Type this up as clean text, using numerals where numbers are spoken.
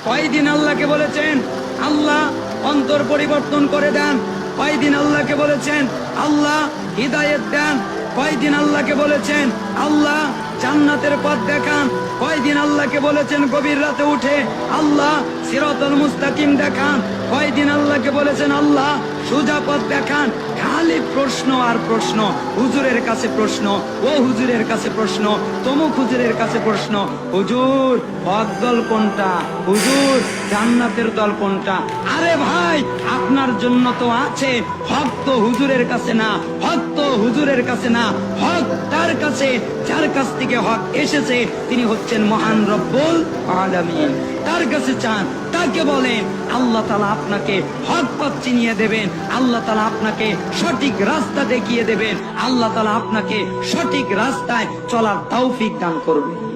কয়দিন আল্লাহকে বলেছেন আল্লাহ অন্তর পরিবর্তন করে দেন? কয়দিন আল্লাহকে বলেছেন আল্লাহ হিদায়াত দেন? কয়দিন আল্লাহকে বলেছেন আল্লাহ জান্নাতের পথ দেখান? কয়দিন আল্লাহকে বলেছেন গভীর রাতে উঠে আল্লাহ সিরাতুল মুস্তাকিম দেখান? কয়দিন আল্লাহকে বলেছেন আল্লাহ সোজা পথ দেখান? খালি প্রশ্ন আর প্রশ্ন, হুজুরের কাছে প্রশ্ন, ও হুজুরের কাছে প্রশ্ন, তমুক হুজুরের কাছে প্রশ্ন। হুজুর হক দল কোনটা? হুজুর জান্নাতের দল কোনটা? আরে ভাই, আপনার জন্য তো আছে হক, তো হুজুরের কাছে না, হক তো হুজুরের কাছে না, হক তার কাছে যার কাছ থেকে হক এসেছে, তিনি হচ্ছেন মহান রব্বুল আলামিন। তার কাছে চান, তাকে বলেন, আল্লাহ তাআলা আপনাকে হক পথ চিনিয়ে দেবেন, আল্লাহ তাআলা আপনাকে সঠিক রাস্তা দেখিয়ে দেবেন, আল্লাহ তাআলা আপনাকে সঠিক রাস্তায় চলার তৌফিক দান করবেন।